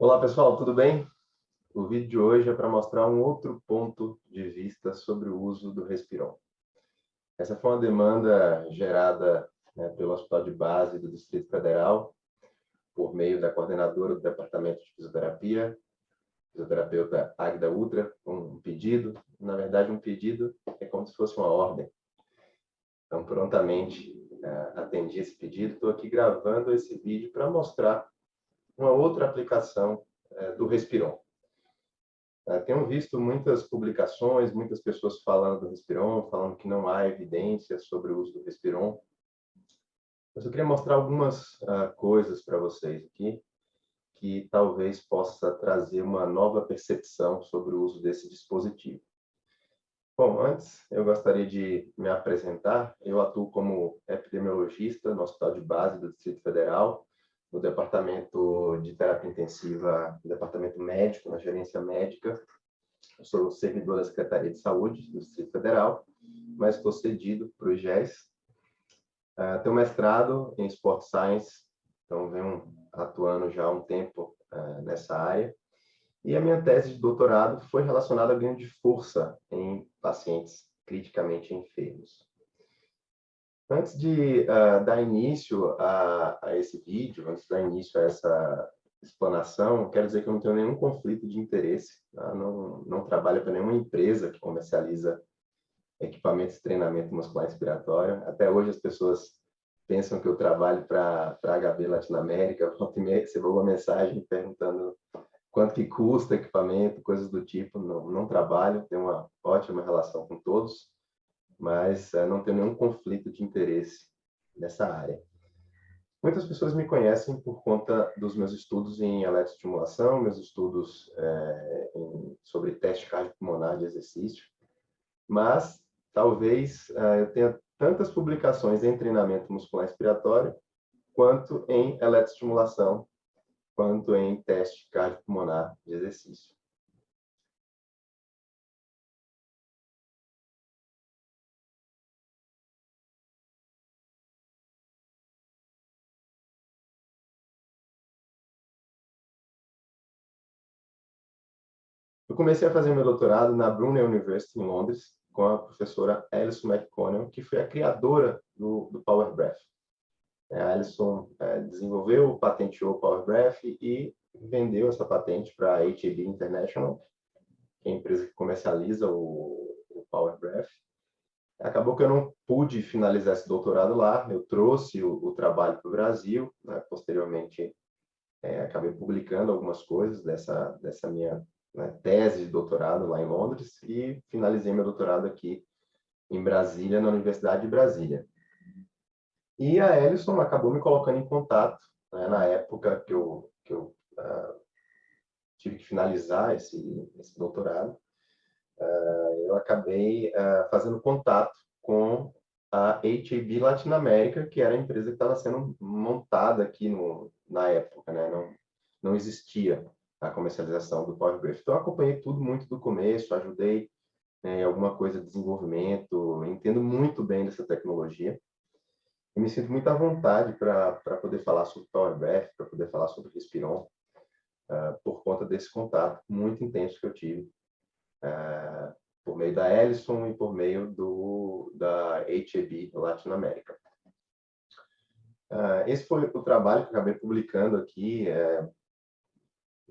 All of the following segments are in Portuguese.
Olá pessoal, tudo bem? O vídeo de hoje é para mostrar um outro ponto de vista sobre o uso do Respiron. Essa foi uma demanda gerada, pelo Hospital de Base do Distrito Federal, por meio da coordenadora do Departamento de Fisioterapia, fisioterapeuta Agda Udra, um pedido. Na verdade, um pedido é como se fosse uma ordem. Então, prontamente, atendi esse pedido. Estou aqui gravando esse vídeo para mostrar uma outra aplicação do Respiron. Tenho visto muitas publicações, muitas pessoas falando do Respiron, falando que não há evidência sobre o uso do Respiron. Mas eu queria mostrar algumas coisas para vocês aqui, que talvez possa trazer uma nova percepção sobre o uso desse dispositivo. Bom, antes eu gostaria de me apresentar. Eu atuo como epidemiologista no Hospital de Base do Distrito Federal, no departamento de terapia intensiva, no departamento médico, na gerência médica. Eu sou servidor da Secretaria de Saúde do Distrito Federal, mas estou cedido para o IGES. Tenho mestrado em Sport Science, então venho atuando já há um tempo nessa área. E a minha tese de doutorado foi relacionada a ganho de força em pacientes criticamente enfermos. Antes de dar início a esse vídeo, antes de dar início a essa explanação, quero dizer que eu não tenho nenhum conflito de interesse. Tá? Não trabalho para nenhuma empresa que comercializa equipamentos de treinamento muscular respiratório. Até hoje as pessoas pensam que eu trabalho para HB Latinoamérica. Volta e meia recebo uma mensagem perguntando quanto que custa equipamento, coisas do tipo. Não trabalho, tenho uma ótima relação com todos, mas não tenho nenhum conflito de interesse nessa área. Muitas pessoas me conhecem por conta dos meus estudos em eletroestimulação, meus estudos sobre teste cardiopulmonar de exercício, mas talvez eu tenha tantas publicações em treinamento muscular respiratório, quanto em eletroestimulação, quanto em teste cardiopulmonar de exercício. Eu comecei a fazer meu doutorado na Brunel University, em Londres, com a professora Alison McConnell, que foi a criadora do Power Breath. A Alison desenvolveu, patenteou o Power Breath e vendeu essa patente para a HAB International, que é a empresa que comercializa o Power Breath. Acabou que eu não pude finalizar esse doutorado lá, eu trouxe o trabalho para o Brasil, posteriormente acabei publicando algumas coisas dessa minha tese de doutorado lá em Londres e finalizei meu doutorado aqui em Brasília, na Universidade de Brasília. E a Alison acabou me colocando em contato, na época que eu tive que finalizar esse doutorado. Eu acabei fazendo contato com a HAB Latinoamérica, que era a empresa que estava sendo montada aqui na época, não existia a comercialização do Power Breath. Então, eu acompanhei tudo muito do começo, ajudei em alguma coisa de desenvolvimento, entendo muito bem dessa tecnologia. E me sinto muito à vontade para poder falar sobre Power Breath, para poder falar sobre Respiron, por conta desse contato muito intenso que eu tive por meio da Alison e por meio da HAB Latinoamérica. Esse foi o trabalho que eu acabei publicando aqui,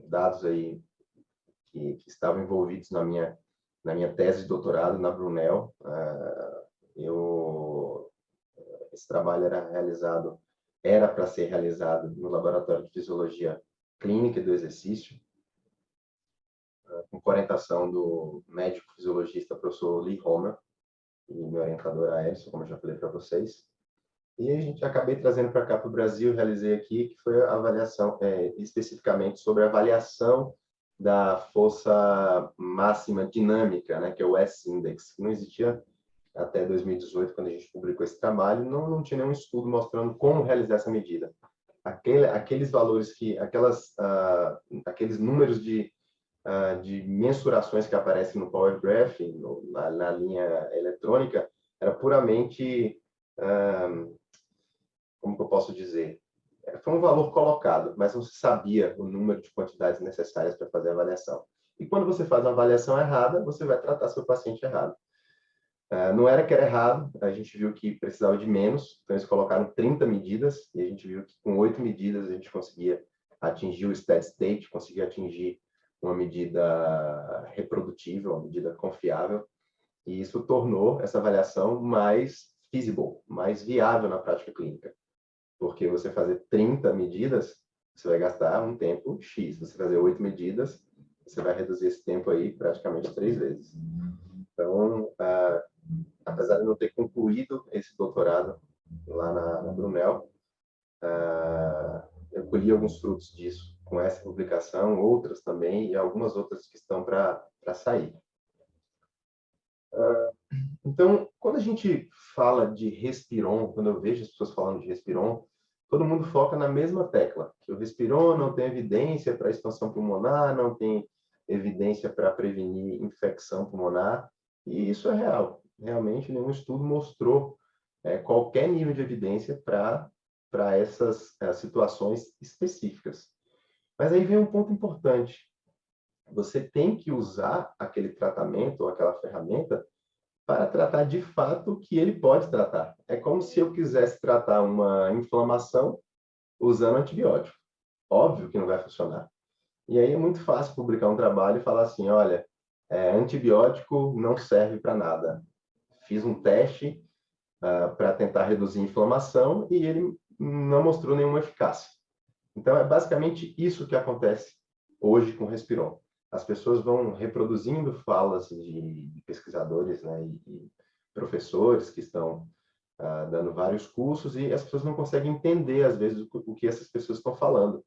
dados aí que estavam envolvidos na minha tese de doutorado na Brunel. Esse trabalho era para ser realizado no Laboratório de Fisiologia Clínica e do Exercício, com orientação do médico fisiologista professor Lee Homer e meu orientador a Edson, como eu já falei para vocês. E a gente acabei trazendo para cá para o Brasil, realizei aqui, que foi a avaliação, especificamente sobre a avaliação da força máxima dinâmica, que é o S-Index, que não existia até 2018, quando a gente publicou esse trabalho, não tinha nenhum estudo mostrando como realizar essa medida. Aqueles valores aqueles números de mensurações que aparecem no Power Breath, na linha eletrônica, era puramente, como que eu posso dizer, foi um valor colocado, mas não se sabia o número de quantidades necessárias para fazer a avaliação. E quando você faz uma avaliação errada, você vai tratar seu paciente errado. Não era que era errado, a gente viu que precisava de menos, então eles colocaram 30 medidas, e a gente viu que com 8 medidas a gente conseguia atingir o steady state, conseguia atingir uma medida reprodutível, uma medida confiável, e isso tornou essa avaliação mais feasible, mais viável na prática clínica. Porque você fazer 30 medidas, você vai gastar um tempo X. Você fazer 8 medidas, você vai reduzir esse tempo aí praticamente 3 vezes. Então, apesar de não ter concluído esse doutorado lá na Brunel, eu colhi alguns frutos disso com essa publicação, outras também, e algumas outras que estão para sair. Então, quando a gente fala de Respiron, quando eu vejo as pessoas falando de Respiron, todo mundo foca na mesma tecla, que o Respiron não tem evidência para expansão pulmonar, não tem evidência para prevenir infecção pulmonar, e isso é real. Realmente, nenhum estudo mostrou qualquer nível de evidência para essas situações específicas. Mas aí vem um ponto importante. Você tem que usar aquele tratamento ou aquela ferramenta para tratar de fato o que ele pode tratar. É como se eu quisesse tratar uma inflamação usando antibiótico. Óbvio que não vai funcionar. E aí é muito fácil publicar um trabalho e falar assim, olha, antibiótico não serve para nada. Fiz um teste para tentar reduzir a inflamação e ele não mostrou nenhuma eficácia. Então, é basicamente isso que acontece hoje com o Respiron. As pessoas vão reproduzindo falas de pesquisadores, né, e professores que estão dando vários cursos e as pessoas não conseguem entender, às vezes, o que essas pessoas estão falando.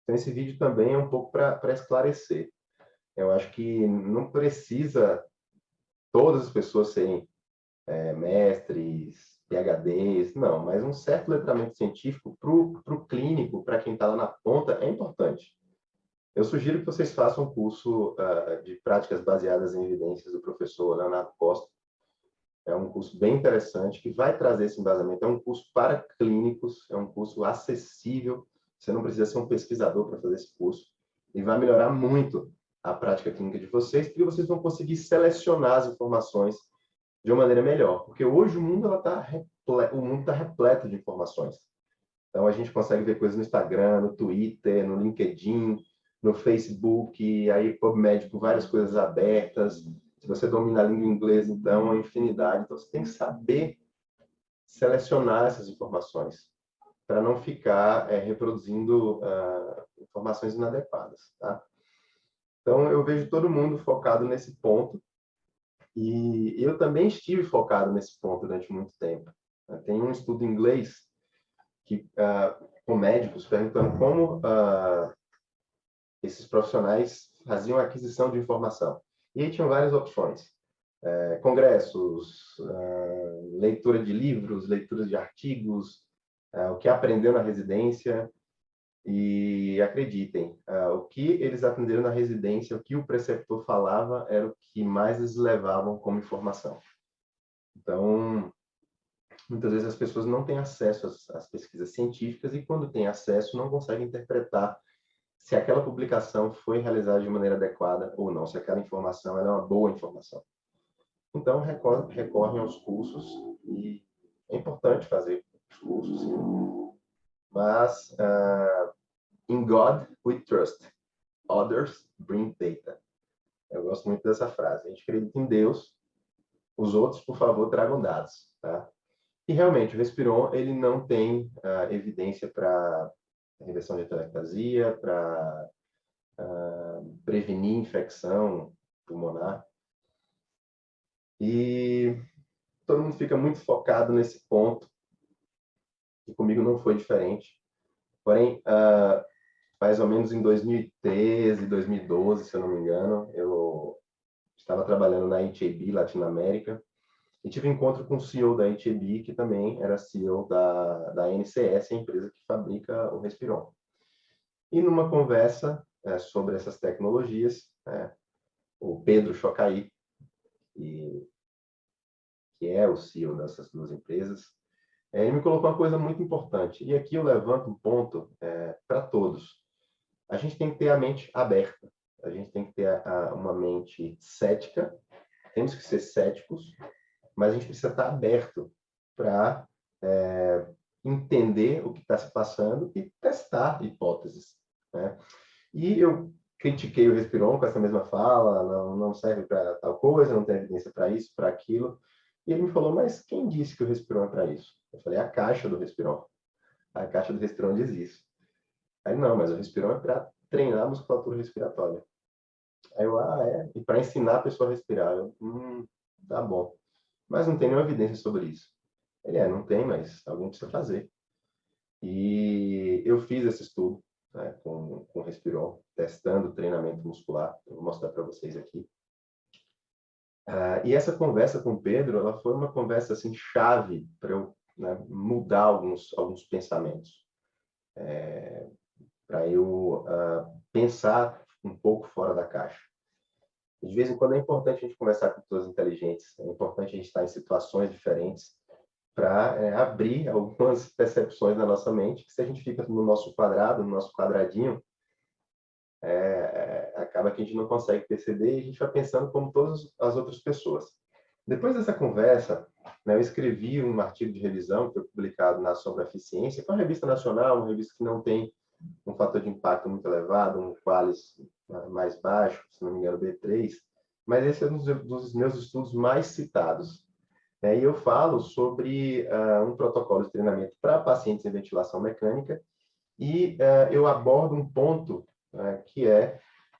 Então, esse vídeo também é um pouco para esclarecer. Eu acho que não precisa todas as pessoas serem mestres, PhDs, não, mas um certo letramento científico para o clínico, para quem está lá na ponta, é importante. Eu sugiro que vocês façam um curso de práticas baseadas em evidências do professor Leonardo Costa. É um curso bem interessante que vai trazer esse embasamento. É um curso para clínicos, é um curso acessível. Você não precisa ser um pesquisador para fazer esse curso. E vai melhorar muito a prática clínica de vocês, porque vocês vão conseguir selecionar as informações de uma maneira melhor. Porque hoje o mundo está repleto de informações. Então, a gente consegue ver coisas no Instagram, no Twitter, no LinkedIn, no Facebook, aí PubMed com várias coisas abertas. Se você domina a língua inglesa, então, é uma infinidade. Então, você tem que saber selecionar essas informações para não ficar reproduzindo informações inadequadas, tá? Então, eu vejo todo mundo focado nesse ponto e eu também estive focado nesse ponto durante muito tempo. Tem um estudo em inglês com médicos perguntando como esses profissionais faziam a aquisição de informação. E aí tinham várias opções. Congressos, leitura de livros, leitura de artigos, o que aprendeu na residência. E acreditem, o que eles aprenderam na residência, o que o preceptor falava, era o que mais eles levavam como informação. Então, muitas vezes as pessoas não têm acesso às pesquisas científicas e, quando têm acesso, não conseguem interpretar se aquela publicação foi realizada de maneira adequada ou não, se aquela informação é uma boa informação. Então, recorrem aos cursos e é importante fazer os cursos, sim. Mas, in God we trust, others bring data. Eu gosto muito dessa frase. A gente acredita em Deus, os outros, por favor, tragam dados, tá? E realmente, o Respiron, ele não tem evidência para reversão de atelectasia, para prevenir infecção pulmonar. E todo mundo fica muito focado nesse ponto, e comigo não foi diferente. Porém, mais ou menos em 2013, 2012, se eu não me engano, eu estava trabalhando na HAB Latinoamérica e tive um encontro com o CEO da HAB, que também era CEO da NCS, a empresa que fabrica o Respiron. E numa conversa sobre essas tecnologias, o Pedro Chocaí, que é o CEO dessas duas empresas, Ele me colocou uma coisa muito importante, e aqui eu levanto um ponto para todos. A gente tem que ter a mente aberta, a gente tem que ter uma mente cética, temos que ser céticos, mas a gente precisa estar aberto para entender o que está se passando e testar hipóteses, né? E eu critiquei o Respiron com essa mesma fala, não serve para tal coisa, não tem evidência para isso, para aquilo. E ele me falou, mas quem disse que o Respiron é para isso? Eu falei, a caixa do Respiron. A caixa do Respiron diz isso. Aí, não, mas o Respiron é para treinar a musculatura respiratória. Aí eu, é? E para ensinar a pessoa a respirar. Eu, tá bom. Mas não tem nenhuma evidência sobre isso. Ele, não tem, mas alguém precisa fazer. E eu fiz esse estudo, né, com o Respiron, testando treinamento muscular. Eu vou mostrar para vocês aqui. E essa conversa com o Pedro, ela foi uma conversa assim chave para eu, né, mudar alguns pensamentos, para eu pensar um pouco fora da caixa. De vez em quando é importante a gente conversar com pessoas inteligentes, é importante a gente estar em situações diferentes para abrir algumas percepções na nossa mente, que se a gente fica no nosso quadrado, no nosso quadradinho, acaba que a gente não consegue perceber e a gente vai pensando como todas as outras pessoas. Depois dessa conversa, né, eu escrevi um artigo de revisão que foi publicado na Sobre a Eficiência, que é uma revista nacional, uma revista que não tem um fator de impacto muito elevado, um qualis mais baixo, se não me engano, B3, mas esse é um dos meus estudos mais citados. E eu falo sobre um protocolo de treinamento para pacientes em ventilação mecânica e eu abordo um ponto que é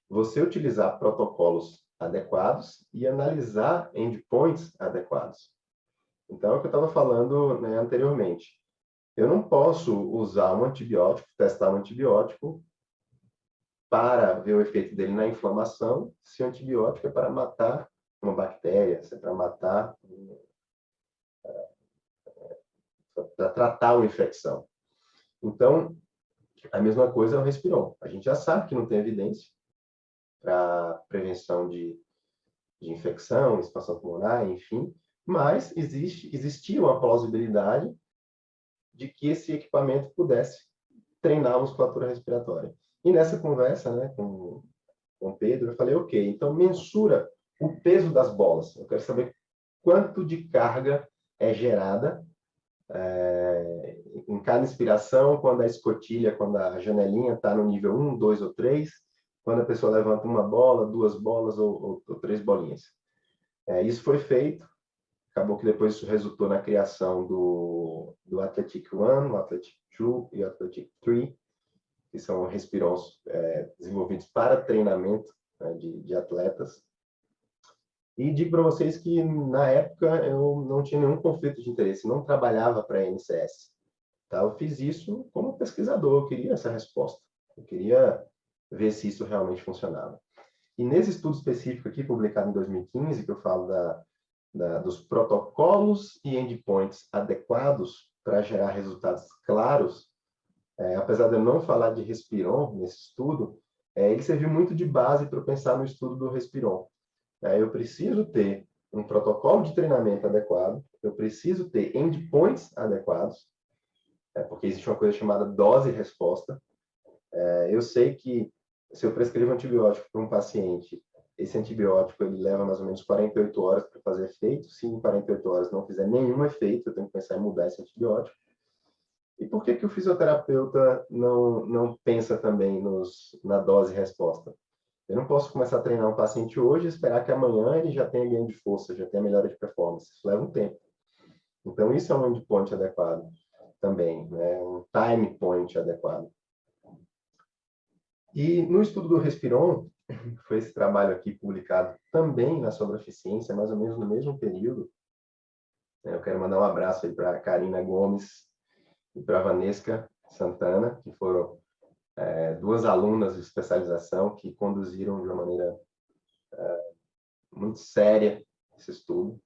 você utilizar protocolos adequados e analisar endpoints adequados. Então, é o que eu estava falando, né, anteriormente. Eu não posso usar um antibiótico, testar um antibiótico para ver o efeito dele na inflamação, se o antibiótico é para matar uma bactéria, se é para matar, para tratar uma infecção. Então, a mesma coisa é o Respiron. A gente já sabe que não tem evidência para prevenção de infecção, expansão pulmonar, enfim, mas existia uma plausibilidade de que esse equipamento pudesse treinar a musculatura respiratória. E nessa conversa, né, com o Pedro, eu falei, ok, então mensura o peso das bolas. Eu quero saber quanto de carga é gerada em cada inspiração, quando a escotilha, quando a janelinha está no nível 1, 2 ou 3, quando a pessoa levanta uma bola, duas bolas ou 3 bolinhas. Isso foi feito, acabou que depois isso resultou na criação do Athletic 1, o Athletic 2 e o Athletic 3, que são respirons desenvolvidos para treinamento, né, de atletas. E digo para vocês que, na época, eu não tinha nenhum conflito de interesse, não trabalhava para a NCS. Tá? Eu fiz isso como pesquisador, eu queria essa resposta, eu queria ver se isso realmente funcionava. E nesse estudo específico aqui, publicado em 2015, que eu falo dos protocolos e endpoints adequados para gerar resultados claros, apesar de eu não falar de Respiron nesse estudo, ele serviu muito de base para eu pensar no estudo do Respiron. Eu preciso ter um protocolo de treinamento adequado, eu preciso ter endpoints adequados, porque existe uma coisa chamada dose-resposta. Eu sei que se eu prescrevo antibiótico para um paciente, esse antibiótico ele leva mais ou menos 48 horas para fazer efeito. Se em 48 horas não fizer nenhum efeito, eu tenho que pensar em mudar esse antibiótico. E por que o fisioterapeuta não pensa também na dose-resposta? Eu não posso começar a treinar um paciente hoje e esperar que amanhã ele já tenha ganho de força, já tenha melhora de performance. Isso leva um tempo. Então, isso é um endpoint adequado também, né? Um time point adequado. E no estudo do Respiron, foi esse trabalho aqui publicado também na Sobre a Eficiência, mais ou menos no mesmo período. Eu quero mandar um abraço aí para a Karina Gomes e para a Vanessa Santana, que foram duas alunas de especialização que conduziram de uma maneira muito séria esse estudo.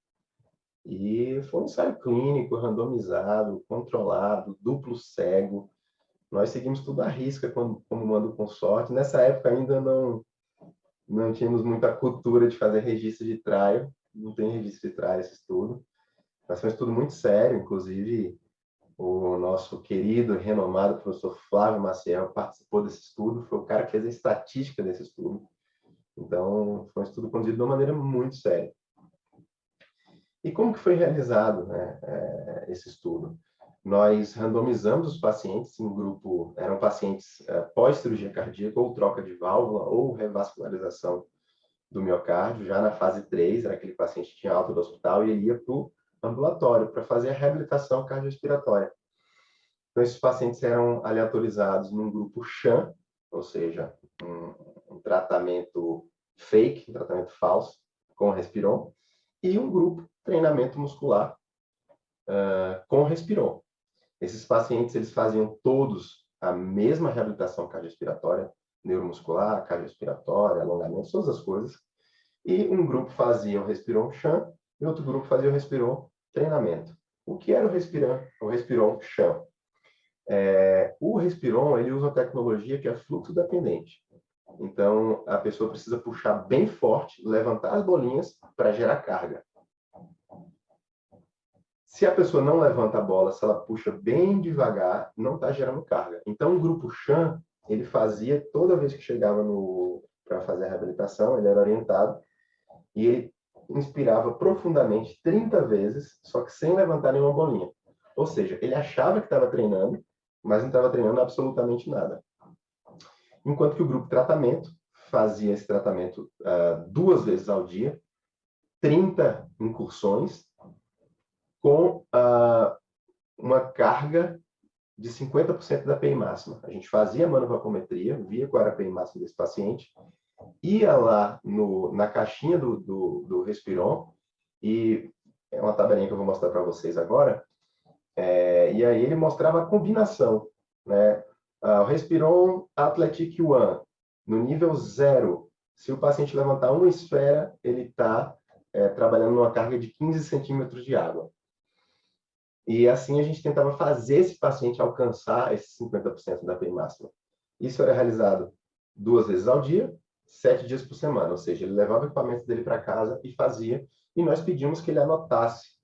E foi um ensaio clínico, randomizado, controlado, duplo cego. Nós seguimos tudo à risca como mando com sorte. Nessa época ainda não tínhamos muita cultura de fazer registro de trial, não tem registro de trial esse estudo. Mas foi um estudo muito sério, inclusive O nosso querido e renomado professor Flávio Maciel participou desse estudo, foi o cara que fez a estatística desse estudo. Então, foi um estudo conduzido de uma maneira muito séria. E como que foi realizado, né, esse estudo? Nós randomizamos os pacientes em um grupo, eram pacientes pós-cirurgia cardíaca, ou troca de válvula, ou revascularização do miocárdio, já na fase 3, era aquele paciente que tinha alta do hospital e ele ia para o ambulatório para fazer a reabilitação cardiorrespiratória. Então, esses pacientes eram aleatorizados num grupo sham, ou seja, um tratamento fake, um tratamento falso, com Respiron, e um grupo treinamento muscular com Respiron. Esses pacientes, eles faziam todos a mesma reabilitação cardiorrespiratória, neuromuscular, cardiorrespiratória, alongamento, todas as coisas. E um grupo fazia o Respiron sham e outro grupo fazia o Respiron treinamento. O que era o Respiron sham? O Respiron, ele usa uma tecnologia que é fluxo dependente. Então, a pessoa precisa puxar bem forte, levantar as bolinhas para gerar carga. Se a pessoa não levanta a bola, se ela puxa bem devagar, não está gerando carga. Então, o grupo sham, ele fazia, toda vez que chegava para fazer a reabilitação, ele era orientado, e ele inspirava profundamente 30 vezes, só que sem levantar nenhuma bolinha. Ou seja, ele achava que estava treinando, mas não estava treinando absolutamente nada. Enquanto que o grupo tratamento fazia esse tratamento 2 vezes ao dia, 30 incursões, com uma carga de 50% da PI máxima. A gente fazia a manovacometria, via qual era a PI máxima desse paciente, ia lá na caixinha do Respiron, e é uma tabelinha que eu vou mostrar para vocês agora, e aí ele mostrava a combinação, né? O Respiron Athletic One, no nível 0, se o paciente levantar uma esfera, ele está trabalhando numa carga de 15 centímetros de água. E assim a gente tentava fazer esse paciente alcançar esses 50% da PI máxima. Isso era realizado 2 vezes ao dia, 7 dias por semana, ou seja, ele levava o equipamento dele para casa e fazia, e nós pedimos que ele anotasse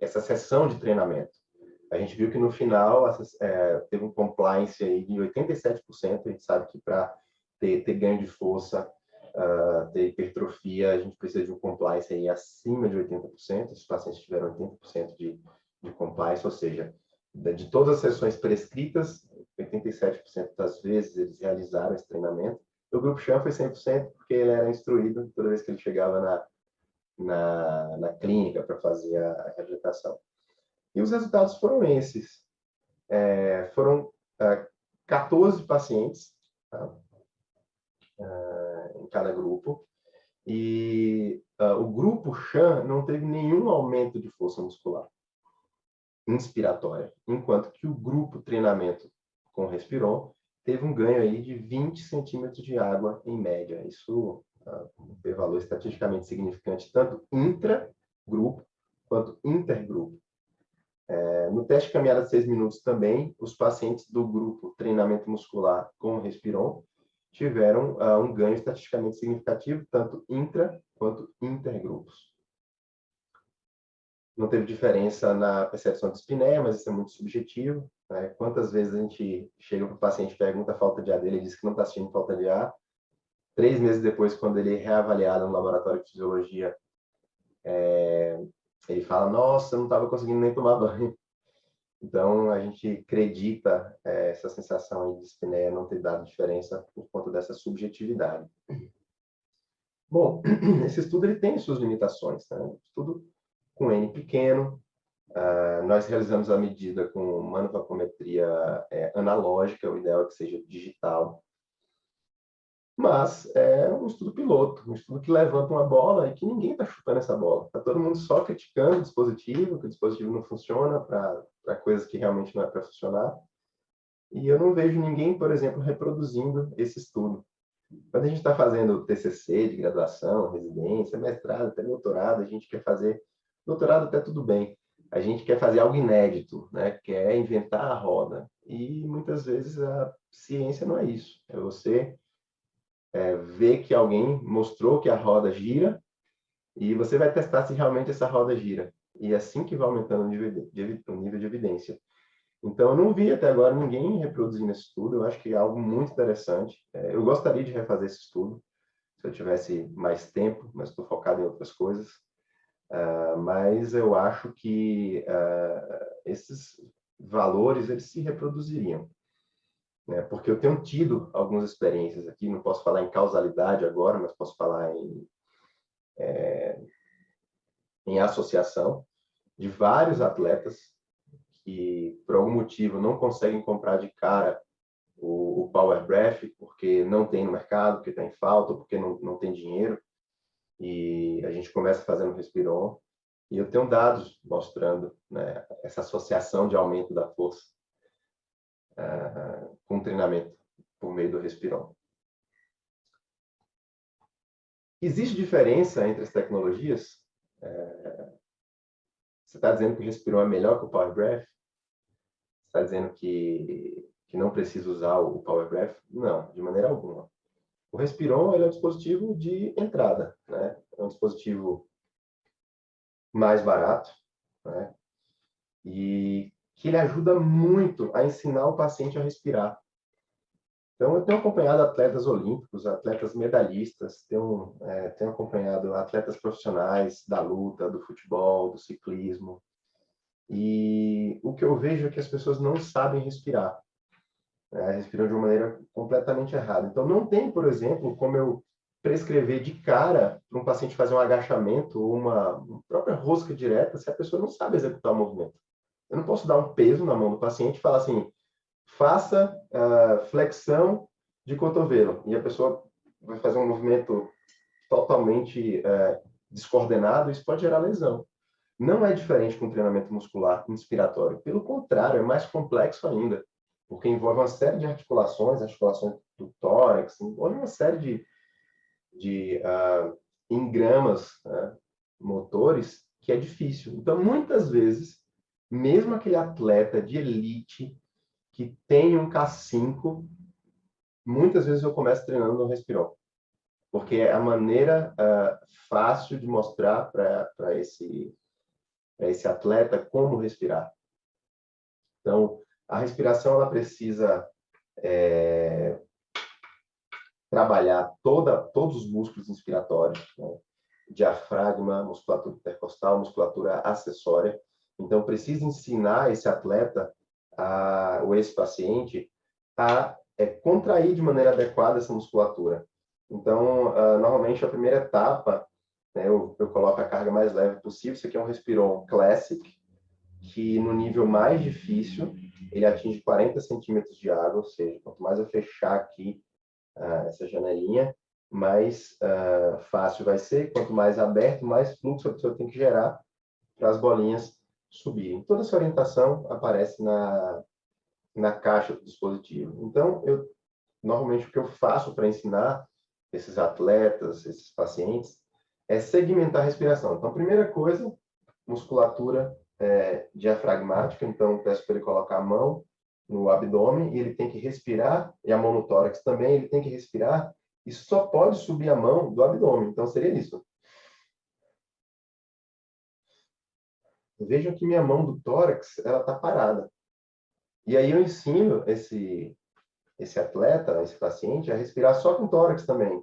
essa sessão de treinamento. A gente viu que no final teve um compliance aí de 87%. A gente sabe que para ter ganho de força, ter hipertrofia, a gente precisa de um compliance aí acima de 80%. Os pacientes tiveram 80% de compliance, ou seja, de todas as sessões prescritas, 87% das vezes eles realizaram esse treinamento. O grupo sham foi 100%, porque ele era instruído toda vez que ele chegava na clínica para fazer a reabilitação. E os resultados foram esses. Foram 14 pacientes, tá? Em cada grupo. E o grupo sham não teve nenhum aumento de força muscular inspiratória, enquanto que o grupo treinamento com Respiron teve um ganho aí de 20 centímetros de água em média. Isso tem valor estatisticamente significante, tanto intra-grupo quanto intergrupo. No teste de caminhada de 6 minutos também, os pacientes do grupo treinamento muscular com Respiron tiveram um ganho estatisticamente significativo, tanto intra quanto intergrupos. Não teve diferença na percepção de espinéia, mas isso é muito subjetivo, né? Quantas vezes a gente chega para o paciente e pergunta a falta de ar dele, ele diz que não está sentindo falta de ar. 3 meses depois, quando ele é reavaliado no laboratório de fisiologia, ele fala, nossa, eu não estava conseguindo nem tomar banho. Então, a gente acredita essa sensação de dispneia não ter dado diferença por conta dessa subjetividade. Bom, esse estudo ele tem suas limitações, né? Estudo com N pequeno, nós realizamos a medida com manovacometria analógica, o ideal é que seja digital, mas é um estudo piloto, um estudo que levanta uma bola e que ninguém está chutando essa bola. Está todo mundo só criticando o dispositivo, que o dispositivo não funciona para coisas que realmente não é para funcionar. E eu não vejo ninguém, por exemplo, reproduzindo esse estudo. Quando a gente está fazendo TCC de graduação, residência, mestrado, até doutorado, a gente quer fazer... Doutorado até tudo bem. A gente quer fazer algo inédito, né? Quer inventar a roda. E muitas vezes a ciência não é isso. É você ver que alguém mostrou que a roda gira e você vai testar se realmente essa roda gira. e assim que vai aumentando o nível de evidência. Então, eu não vi até agora ninguém reproduzindo esse estudo, eu acho que é algo muito interessante. Eu gostaria de refazer esse estudo, se eu tivesse mais tempo, mas estou focado em outras coisas. Mas eu acho que esses valores eles se reproduziriam, né? Porque eu tenho tido algumas experiências aqui, não posso falar em causalidade agora, mas posso falar em associação de vários atletas que, por algum motivo, não conseguem comprar de cara o Power Breath, porque não tem no mercado, porque está em falta, porque não tem dinheiro, e a gente começa fazendo Respiron, e eu tenho dados mostrando, né, essa associação de aumento da força com treinamento por meio do Respiron. Existe diferença entre as tecnologias? Você está dizendo que o Respiron é melhor que o Power Breath? Você está dizendo que não precisa usar o Power Breath? Não, de maneira alguma. O Respiron ele é um dispositivo de entrada, né? É um dispositivo mais barato, né? E que ele ajuda muito a ensinar o paciente a respirar. Então, eu tenho acompanhado atletas olímpicos, atletas medalhistas, tenho acompanhado atletas profissionais da luta, do futebol, do ciclismo. E o que eu vejo é que as pessoas não sabem respirar, né? Respiram de uma maneira completamente errada. Então, não tem, por exemplo, como eu prescrever de cara para um paciente fazer um agachamento ou uma própria rosca direta se a pessoa não sabe executar o movimento. Eu não posso dar um peso na mão do paciente e falar assim, faça flexão de cotovelo. E a pessoa vai fazer um movimento totalmente descoordenado, isso pode gerar lesão. Não é diferente com treinamento muscular inspiratório. Pelo contrário, é mais complexo ainda, porque envolve uma série de articulações do tórax, envolve uma série de engramas, motores, que é difícil. Então, muitas vezes, mesmo aquele atleta de elite que tem um K5, muitas vezes eu começo treinando no Respiron, porque é a maneira fácil de mostrar para esse atleta como respirar. Então, a respiração ela precisa trabalhar todos os músculos inspiratórios, né? Diafragma, musculatura intercostal, musculatura acessória. Então, precisa ensinar esse atleta ou esse paciente a contrair de maneira adequada essa musculatura. Então, normalmente, a primeira etapa, né, eu coloco a carga mais leve possível. Isso aqui é um Respiron Classic, que no nível mais difícil, ele atinge 40 centímetros de água, ou seja, quanto mais eu fechar aqui essa janelinha, mais fácil vai ser. Quanto mais aberto, mais fluxo a pessoa tem que gerar para as bolinhas subirem. Toda essa orientação aparece na caixa do dispositivo. Então, normalmente, o que eu faço para ensinar esses atletas, esses pacientes, é segmentar a respiração. Então, a primeira coisa, musculatura diafragmática. Então, peço para ele colocar a mão no abdômen e ele tem que respirar, e a mão no tórax também, ele tem que respirar, e só pode subir a mão do abdômen. Então, seria isso. Vejam que minha mão do tórax, ela está parada. E aí eu ensino esse atleta, esse paciente, a respirar só com o tórax também.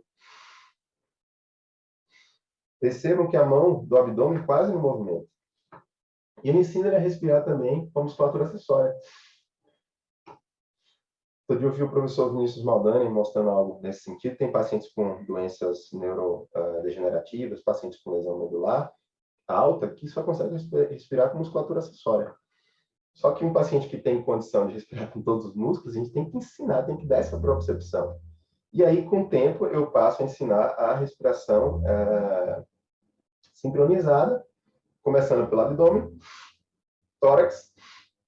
Percebam que a mão do abdômen quase no movimento. E eu ensino ele a respirar também com a musculatura acessória. Outro dia eu vi o professor Vinícius Maldani mostrando algo nesse sentido. Tem pacientes com doenças neurodegenerativas, pacientes com lesão medular alta, que só conseguem respirar com musculatura acessória. Só que um paciente que tem condição de respirar com todos os músculos, a gente tem que ensinar, tem que dar essa propriocepção. E aí, com o tempo, eu passo a ensinar a respiração sincronizada, começando pelo abdômen, tórax,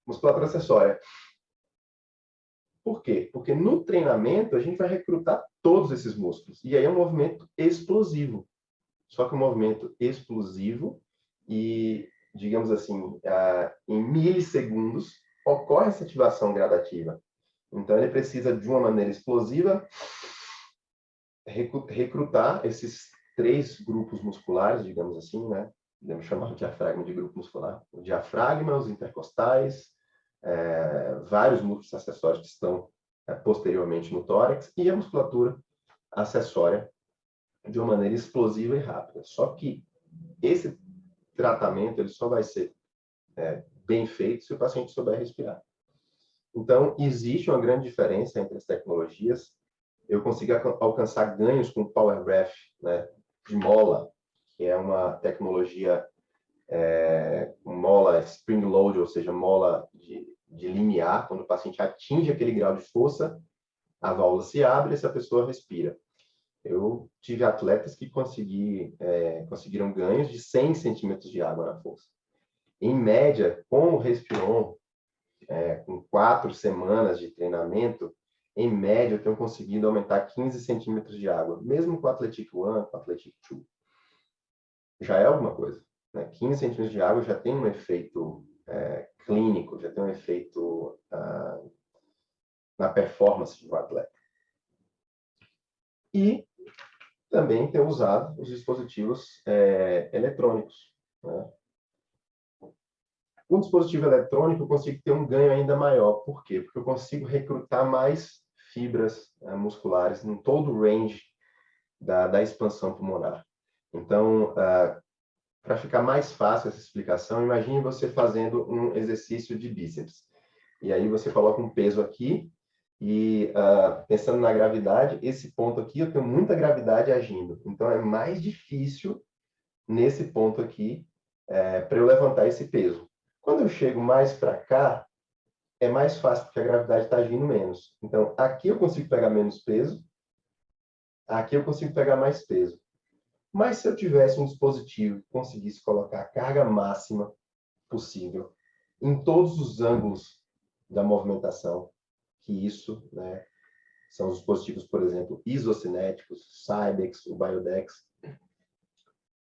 musculatura acessória. Por quê? Porque no treinamento a gente vai recrutar todos esses músculos. E aí é um movimento explosivo. Só que um movimento explosivo e, digamos assim, em milissegundos ocorre essa ativação gradativa. Então ele precisa, de uma maneira explosiva, recrutar esses 3 grupos musculares, digamos assim, né? podemos chamar o diafragma de grupo muscular. O diafragma, os intercostais, vários músculos acessórios que estão posteriormente no tórax e a musculatura acessória de uma maneira explosiva e rápida. Só que esse tratamento ele só vai ser bem feito se o paciente souber respirar. Então, existe uma grande diferença entre as tecnologias. Eu consigo alcançar ganhos com o Power Breath, né, de mola, que é uma tecnologia mola spring load, ou seja, mola de limiar. Quando o paciente atinge aquele grau de força, a válvula se abre e essa pessoa respira. Eu tive atletas que conseguiram ganhos de 100 centímetros de água na força. Em média, com o Respiron, com 4 semanas de treinamento, em média, eu tenho conseguido aumentar 15 centímetros de água, mesmo com o Athletic One, com o Athletic 2. Já é alguma coisa. Né? 15 centímetros de água já tem um efeito clínico, já tem um efeito na performance do atleta. E também tenho usado os dispositivos eletrônicos. Né? Com o dispositivo eletrônico, eu consigo ter um ganho ainda maior. Por quê? Porque eu consigo recrutar mais fibras musculares em todo o range da expansão pulmonar. Então, para ficar mais fácil essa explicação, imagine você fazendo um exercício de bíceps. E aí você coloca um peso aqui e, pensando na gravidade, esse ponto aqui, eu tenho muita gravidade agindo. Então, é mais difícil nesse ponto aqui para eu levantar esse peso. Quando eu chego mais para cá, é mais fácil, porque a gravidade está agindo menos. Então, aqui eu consigo pegar menos peso, aqui eu consigo pegar mais peso. Mas se eu tivesse um dispositivo que conseguisse colocar a carga máxima possível em todos os ângulos da movimentação, que isso, né, são os dispositivos, por exemplo, isocinéticos, Cybex, o Biodex,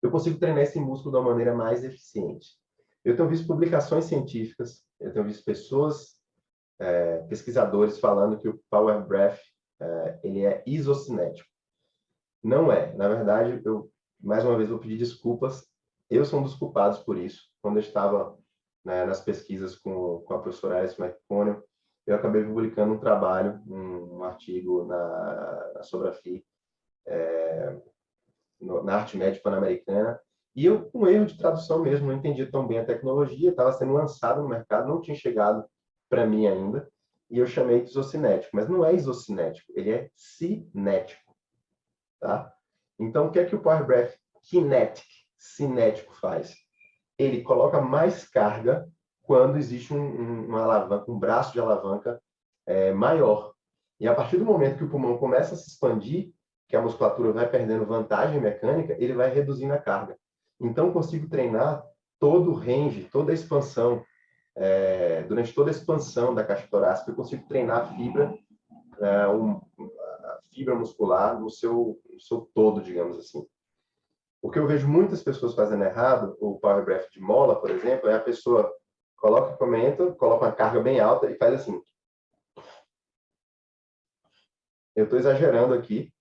eu consigo treinar esse músculo de uma maneira mais eficiente. Eu tenho visto publicações científicas, eu tenho visto pessoas, pesquisadores falando que o Power Breath ele é isocinético. Não é. Na verdade, eu, mais uma vez, vou pedir desculpas. Eu sou um dos culpados por isso. Quando eu estava, né, nas pesquisas com a professora Alice McConnell, eu acabei publicando um trabalho, um artigo na Sobrafi, na Arte Médica Pan-Americana, e eu, com erro de tradução mesmo, não entendia tão bem a tecnologia, estava sendo lançado no mercado, não tinha chegado para mim ainda, e eu chamei de isocinético, mas não é isocinético, ele é cinético, tá? Então, o que é que o Power Breath cinético faz? Ele coloca mais carga quando existe uma alavanca, um braço de alavanca maior. E a partir do momento que o pulmão começa a se expandir, que a musculatura vai perdendo vantagem mecânica, ele vai reduzindo a carga. Então, consigo treinar todo o range, toda a expansão, durante toda a expansão da caixa torácica, eu consigo treinar a fibra, a fibra muscular no seu todo, digamos assim. O que eu vejo muitas pessoas fazendo errado, o Power Breath de mola, por exemplo, é a pessoa coloca equipamento, coloca uma carga bem alta e faz assim. Eu estou exagerando aqui,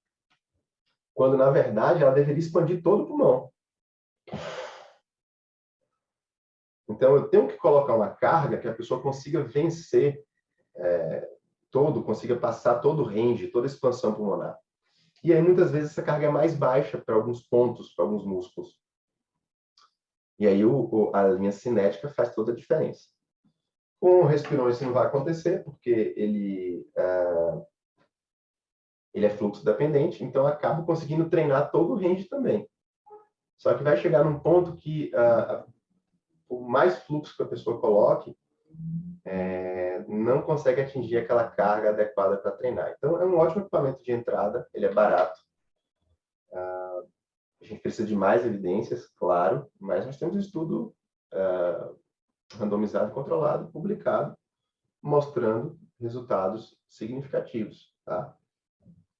quando na verdade ela deveria expandir todo o pulmão. Então eu tenho que colocar uma carga que a pessoa consiga vencer consiga passar todo o range, toda a expansão pulmonar. E aí muitas vezes essa carga é mais baixa para alguns pontos, para alguns músculos. E aí a linha cinética faz toda a diferença. Com o Respiron isso não vai acontecer, porque ele é fluxo dependente, então eu acabo conseguindo treinar todo o range também. Só que vai chegar num ponto que o mais fluxo que a pessoa coloque não consegue atingir aquela carga adequada para treinar. Então, é um ótimo equipamento de entrada, ele é barato. A gente precisa de mais evidências, claro, mas nós temos um estudo randomizado, controlado, publicado, mostrando resultados significativos. Tá?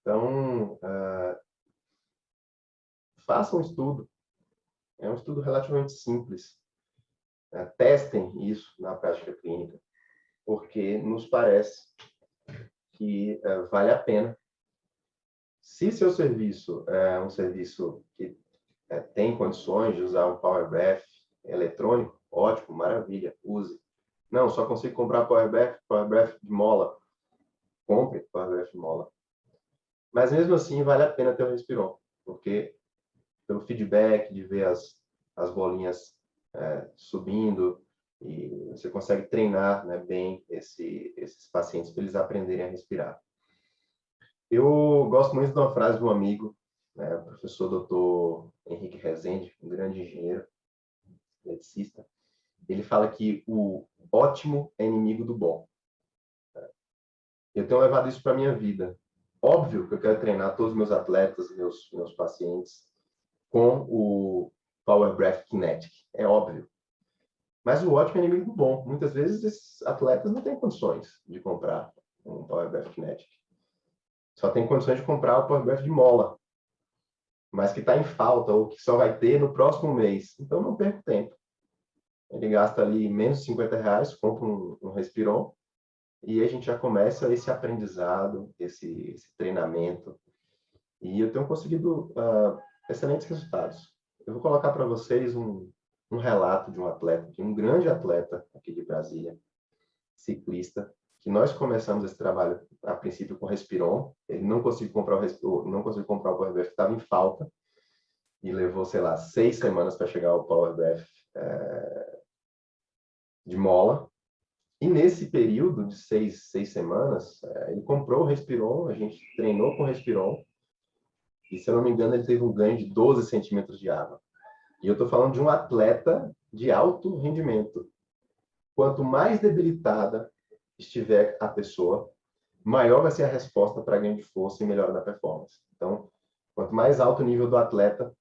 Então, façam um estudo. É um estudo relativamente simples. Testem isso na prática clínica, porque nos parece que vale a pena. Se seu serviço é um serviço que tem condições de usar um Power Breath eletrônico, ótimo, maravilha, use. Não, só consigo comprar Power Breath de mola. Compre Power Breath de mola. Mas mesmo assim, vale a pena ter o Respiron, porque pelo feedback de ver as bolinhas subindo, e você consegue treinar, né, bem esses pacientes para eles aprenderem a respirar. Eu gosto muito de uma frase de um amigo, né, o professor Dr. Henrique Rezende, um grande engenheiro, eletricista. Ele fala que o ótimo é inimigo do bom. Eu tenho levado isso para a minha vida. Óbvio que eu quero treinar todos os meus atletas, meus pacientes, com o Power Breath Kinetic. É óbvio. Mas o ótimo é inimigo do bom. Muitas vezes esses atletas não têm condições de comprar um Power Breath Kinetic. Só tem condições de comprar o Power Breath de mola, mas que está em falta ou que só vai ter no próximo mês. Então não perca tempo. Ele gasta ali menos de R$ 50, compra um Respiron, e a gente já começa esse aprendizado, esse treinamento. E eu tenho conseguido excelentes resultados. Eu vou colocar para vocês um relato de um atleta, de um grande atleta aqui de Brasília, ciclista, que nós começamos esse trabalho a princípio com Respiron. Ele não conseguiu comprar o Power Breath, estava em falta, e levou, sei lá, 6 semanas para chegar ao Power Breath de mola. E nesse período de seis semanas, ele comprou o Respiron, a gente treinou com o Respiron, e se eu não me engano, ele teve um ganho de 12 centímetros de água. E eu estou falando de um atleta de alto rendimento. Quanto mais debilitada estiver a pessoa, maior vai ser a resposta para ganho de força e melhora da performance. Então, quanto mais alto o nível do atleta,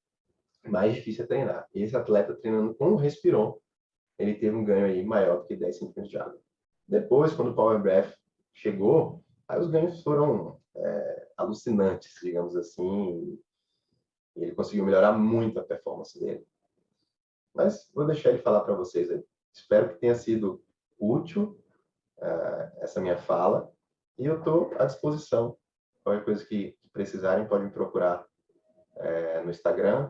mais difícil é treinar. E esse atleta treinando com o Respiron, ele teve um ganho aí maior do que 10 centímetros de água. Depois, quando o Power Breath chegou, aí os ganhos foram alucinantes, digamos assim, e ele conseguiu melhorar muito a performance dele. Mas vou deixar ele falar para vocês aí. Espero que tenha sido útil essa minha fala, e eu estou à disposição. Qualquer coisa que precisarem, podem me procurar no Instagram,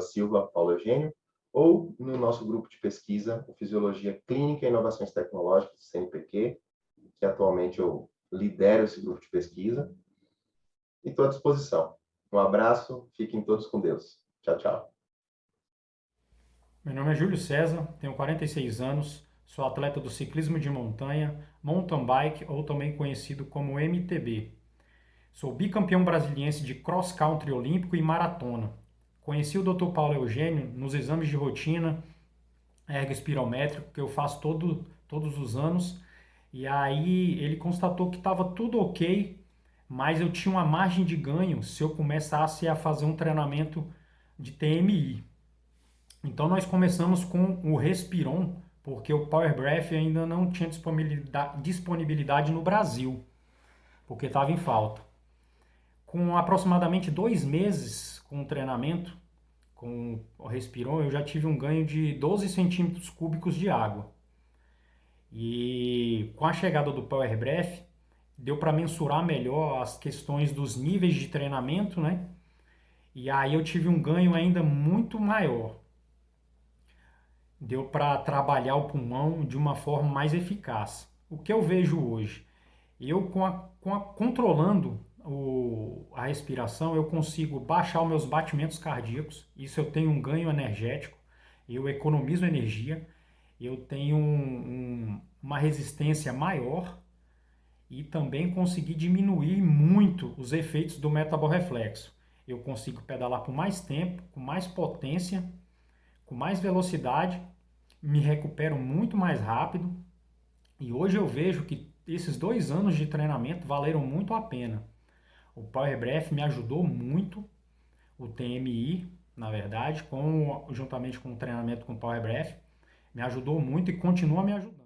@silva_paulo_eugênio, ou no nosso grupo de pesquisa, o Fisiologia Clínica e Inovações Tecnológicas, CNPq, que atualmente eu lidero esse grupo de pesquisa, e estou à disposição. Um abraço, fiquem todos com Deus. Tchau, tchau. Meu nome é Júlio César, tenho 46 anos, sou atleta do ciclismo de montanha, mountain bike ou também conhecido como MTB. Sou bicampeão brasiliense de cross country olímpico e maratona. Conheci o Dr. Paulo Eugênio nos exames de rotina ergospirométrico que eu faço todos os anos. E aí ele constatou que estava tudo ok, mas eu tinha uma margem de ganho se eu começasse a fazer um treinamento de TMI. Então nós começamos com o Respiron, porque o Power Breath ainda não tinha disponibilidade no Brasil, porque estava em falta. Com aproximadamente 2 meses com o treinamento, com o Respiron, eu já tive um ganho de 12 centímetros cúbicos de água. E com a chegada do Power Breath, deu para mensurar melhor as questões dos níveis de treinamento, né? E aí eu tive um ganho ainda muito maior. Deu para trabalhar o pulmão de uma forma mais eficaz. O que eu vejo hoje? Eu, controlando a respiração, eu consigo baixar os meus batimentos cardíacos. Isso eu tenho um ganho energético. Eu economizo energia. Eu tenho uma resistência maior e também consegui diminuir muito os efeitos do metaborreflexo. Eu consigo pedalar por mais tempo, com mais potência, com mais velocidade, me recupero muito mais rápido e hoje eu vejo que esses 2 anos de treinamento valeram muito a pena. O Power Breath me ajudou muito, o TMI, na verdade, juntamente com o treinamento com o Power Breath, me ajudou muito e continua me ajudando.